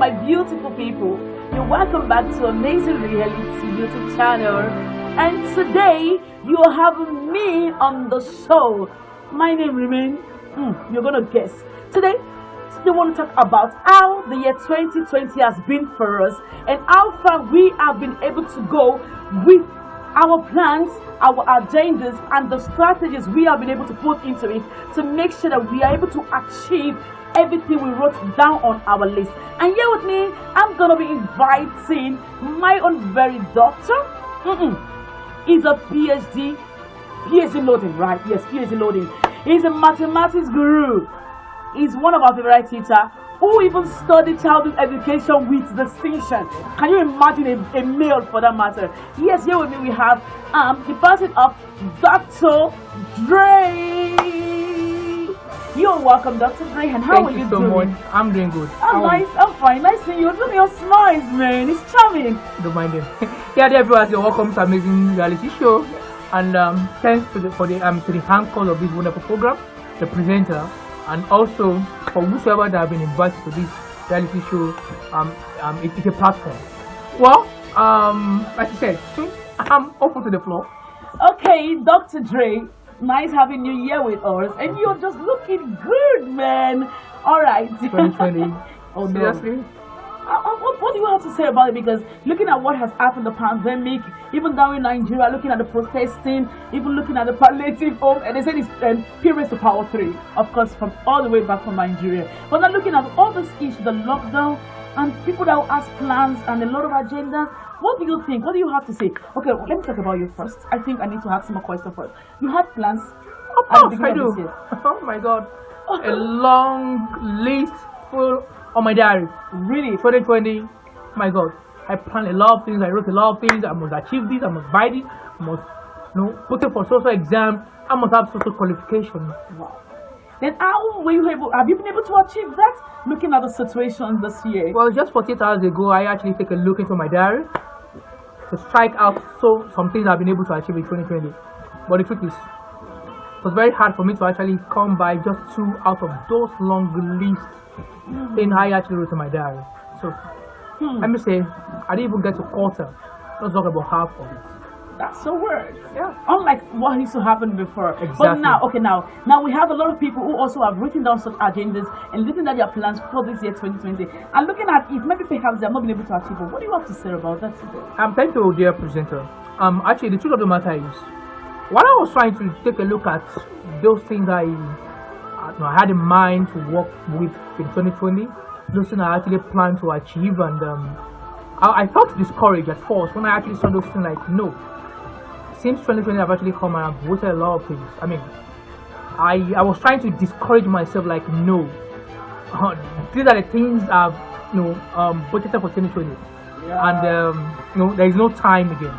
my beautiful people. You're welcome back to Amazing Reality YouTube channel. And today, you are having me on the show. My name remains, you're gonna guess. Today, we want to talk about how the year 2020 has been for us and how far we have been able to go with our plans, our agendas, and the strategies we have been able to put into it to make sure that we are able to achieve everything we wrote down on our list. And here with me, I'm gonna be inviting my own very doctor. He's a PhD loading, right? Yes, PhD loading. He's a mathematics guru. He's one of our favorite teachers who even studied childhood education with distinction. Can you imagine a male for that matter? Yes, here with me we have the person of Dr. Dre. You're welcome, Dr. Dre, and how are you so doing? Much. I'm doing good. I'm nice, I'm fine. Nice seeing you. Look at your smiles, man. It's charming. Don't mind them. Yeah, everyone, you're welcome to Amazing Reality Show. And thanks to the anchor of this wonderful program, the presenter, and also for whosoever that have been invited to this reality show. It's a platform. Well, like you said, I'm open to the floor. Okay, Dr. Dre, nice having you here with us, and you're just looking good, man. All right. 2020. Oh, seriously? No. What do you have to say about it? Because looking at what has happened, the pandemic, even down in Nigeria, looking at the protesting, even looking at the palliative home, and they said it's periods to power 3, of course, from all the way back from Nigeria. But now looking at all these issues, the lockdown, and people that will ask plans and a lot of agendas, what do you think? What do you have to say? Okay, well, let me talk about you first. I think I need to ask some more questions first. You had plans? Of course, I do. Oh my God. A long list full on my diary. Really? 2020, my God, I planned a lot of things. I wrote a lot of things. I must achieve this. I must buy this. I must, put it for social exam. I must have social qualification. Wow. Then how were you able? Have you been able to achieve that? Looking at the situation this year. Well, just 48 hours ago, I actually take a look into my diary to strike out some things I've been able to achieve in 2020. But the truth is, it was very hard for me to actually come by just 2 out of those long lists. Thing I actually wrote in my diary. So let me say, I didn't even get to quarter. Let's talk about half of it. That's a word. Yeah. Unlike what used to happen before. Exactly. But now we have a lot of people who also have written down such agendas and looking at their plans for this year 2020 and looking at it, maybe perhaps they have not been able to achieve it. What do you have to say about that today? Thank you, dear presenter. Actually, the truth of the matter is, while I was trying to take a look at those things I had in mind to work with in 2020, those things I actually planned to achieve, and I felt discouraged at first when I actually saw those things like, no, since 2020 I've actually come and I've voted a lot of things. I mean, I was trying to discourage myself like, no, these are the things I've budgeted for 2020, and there is no time again.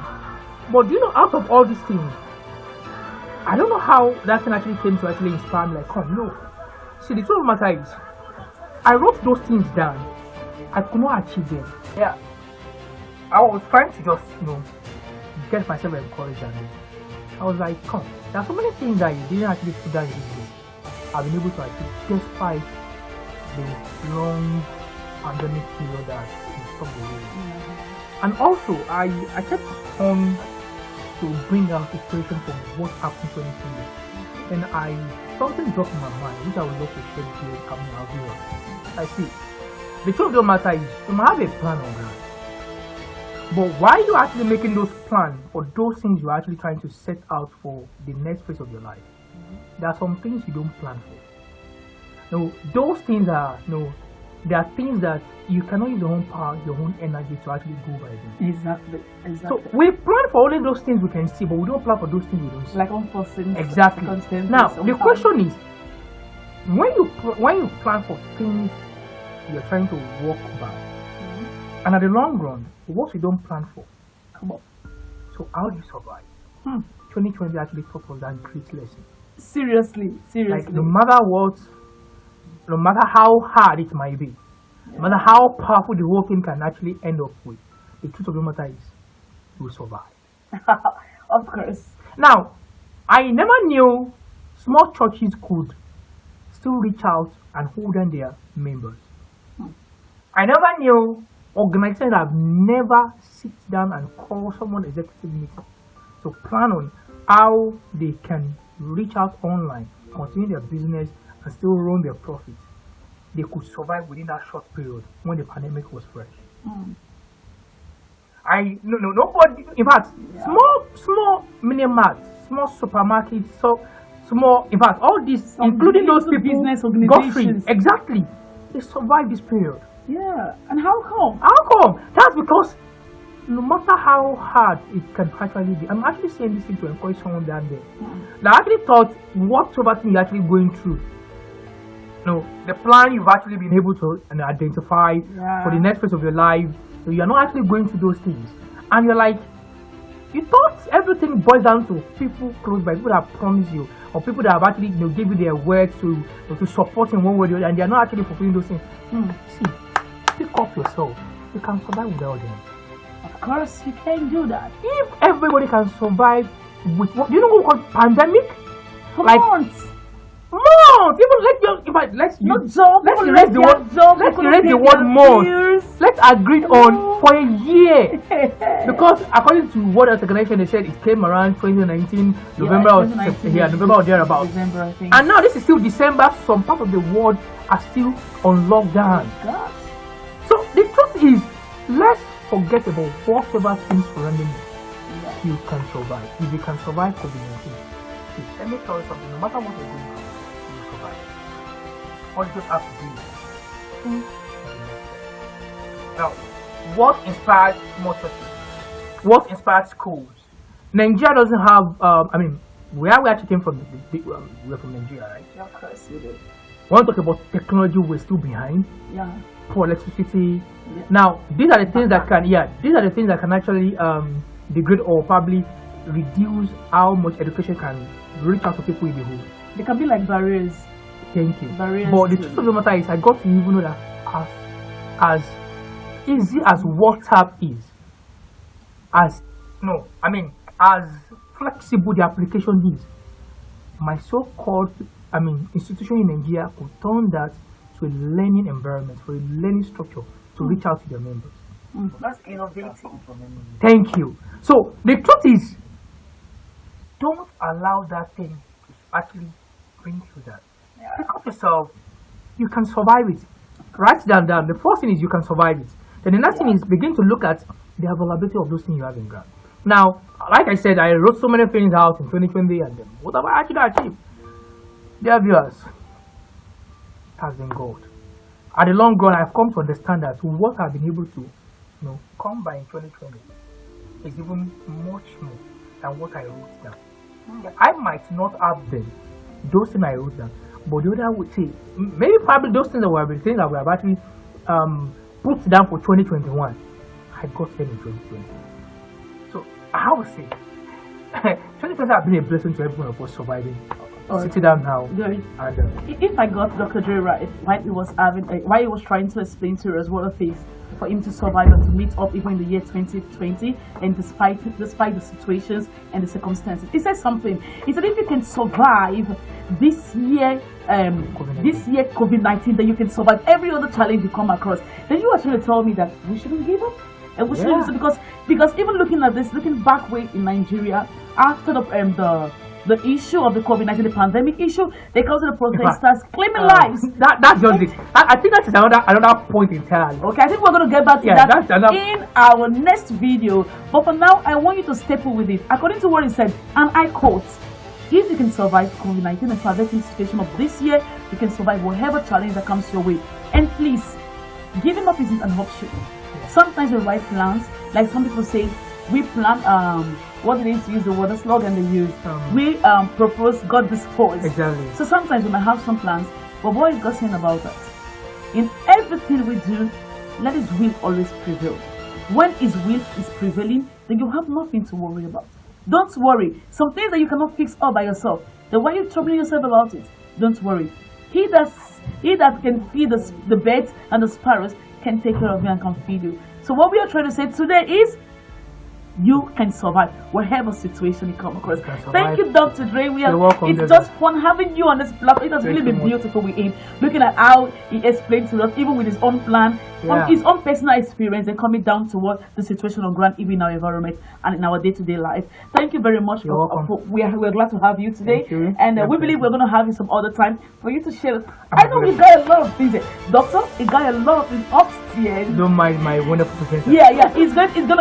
But out of all these things, I don't know how that thing actually came to actually inspire me. Like, come, no. See, the truth of the matter is, I wrote those things down. I could not achieve them. Yeah. I was trying to just, get myself encouraged. And I was like, come, there are so many things that you didn't actually put down in this book I've been able to achieve despite the long pandemic period that is stopped the way. And also, I kept on to bring out inspiration from what happened 2020, and something dropped in my mind which I would love to share with you and our viewers. I see. The truth of the matter is, you might have a plan on ground, but while you're actually making those plans or those things you're actually trying to set out for the next phase of your life, there are some things you don't plan for. Now, those things are there are things that you cannot use your own power, your own energy to actually go by them. Exactly. So we plan for only those things we can see, but we don't plan for those things we don't see. Like unforeseen. Exactly. Now the question is, when you plan for things you're trying to walk by, and at the long run, what you don't plan for come up. So how do you survive? 2020 actually taught us that great lesson. Seriously. Like no matter what, no matter how hard it might be, no matter how powerful the whole thing can actually end up with, the truth of the matter is, you will survive. Of course. Now, I never knew small churches could still reach out and hold on their members. I never knew organizations have never sit down and call someone executive meeting to plan on how they can reach out online, continue their business, and still run their profit. They could survive within that short period when the pandemic was fresh. Nobody. In fact, small mini marts, small supermarkets, so small. In fact, all these, including those people, business got free. organizations. Exactly, they survived this period. Yeah, and how come? How come? That's because no matter how hard it can actually be, I'm actually saying this thing to encourage someone down there. That actually thought whatever thing you're actually going through, the plan you've actually been able to identify for the next phase of your life, so you're not actually going through those things. And you're like, you thought everything boils down to people close by, people that have promised you, or people that have actually give you their word to support in one way or the other, and they're not actually fulfilling those things. See, pick up yourself. You can survive without them. Of course, you can do that. If everybody can survive with what, do you know what we call pandemic? For months. Months. Even let's erase the word months. Let's agree on for a year. Because according to what else organization, they said it came around 2019, November or thereabouts. December, I think. And now this is still December. Some part of the world are still on lockdown. God. So the truth is, let's forget about whatever things surrounding you. You can survive. If you can survive COVID-19, let me tell you something. No matter what you're going through, you will survive. All you just have to do is now, what inspires small churches? What inspires schools? Nigeria doesn't have. Where we actually came from, we're from Nigeria, right? Yeah, of course we do. When we talk about technology, we're still behind. Yeah. For electricity. Yeah. Now, these are the things that can actually degrade or probably reduce how much education can reach out to people in the whole. They can be like barriers. Thank you. Barriers. But the truth of the matter is, I got to even know that as easy as WhatsApp is, as flexible the application is, my so-called institution in Nigeria could turn that to a learning environment, for a learning structure to reach out to their members. That's innovative. Thank you. So the truth is, don't allow that thing to actually bring you that. Pick up yourself. You can survive it. Write that down. The first thing is you can survive it. Then the next thing is begin to look at the availability of those things you have in ground. Now, like I said, I wrote so many things out in 2020 and what have I actually achieved? Dear viewers, has been God. At the long run, I've come to understand that what I've been able to, come by in 2020 is even much more than what I wrote down. I might not have those things I wrote down, but the other would say maybe probably those things that were the things that we have actually put down for 2021. I got them in 2020. So I would say 2020 has been a blessing to everyone of us surviving. Sit down now. Good. If I got Dr. Dre right, why he was trying to explain to us what it is for him to survive and to meet up even in the year 2020, and despite the situations and the circumstances, he said something. He said, if you can survive this year COVID-19, then you can survive every other challenge you come across. Then you are trying to tell me that we shouldn't give up, and we shouldn't because even looking back way in Nigeria after the issue of the COVID-19, the pandemic issue, they caused the protesters claiming lives. That's just it. I think that is another point entirely. Okay, I think we're going to get back to that in our next video. But for now, I want you to staple with it. According to what he said, and I quote, if you can survive COVID-19 and pandemic situation of this year, you can survive whatever challenge that comes your way. And please, giving up isn't an option. Sometimes we write plans, like some people say, we plan, what they use the word, the slogan they use. We propose, God dispose. Exactly. So sometimes we might have some plans, but what is God saying about that? In everything we do, let His will always prevail. When His will is prevailing, then you have nothing to worry about. Don't worry. Some things that you cannot fix all by yourself, then why are you troubling yourself about it? Don't worry. He that can feed the birds and the sparrows can take care of you and can feed you. So what we are trying to say today is, you can survive whatever situation you come across. can survive. Thank you, Dr. Dre. You're welcome, It's David. just fun having you on this platform. It has Thank really you been much. beautiful with him, looking at how he explained to us, even with his own plan, Yeah. his own personal experience, and coming down to what the situation on ground, even in our environment and in our day-to-day life. Thank you very much. You're welcome. We're glad to have you today, Thank you. and we Definitely. believe we're going to have you some other time for you to share. I know we got a lot of things, Doctor. He got a lot of things upstairs. Don't mind my wonderful presenter. Yeah,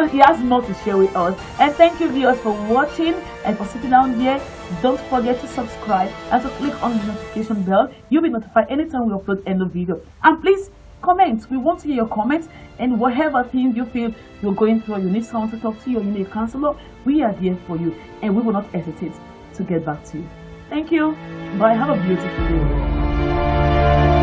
he has more to share with us. And thank you, viewers, for watching and for sitting down there. Don't forget to subscribe and to click on the notification bell. You'll be notified anytime we upload any video. And please comment. We want to hear your comments, and whatever things you feel you're going through, you need someone to talk to you, or you need a counselor, we are there for you, and we will not hesitate to get back to you. Thank you. Bye. Have a beautiful day.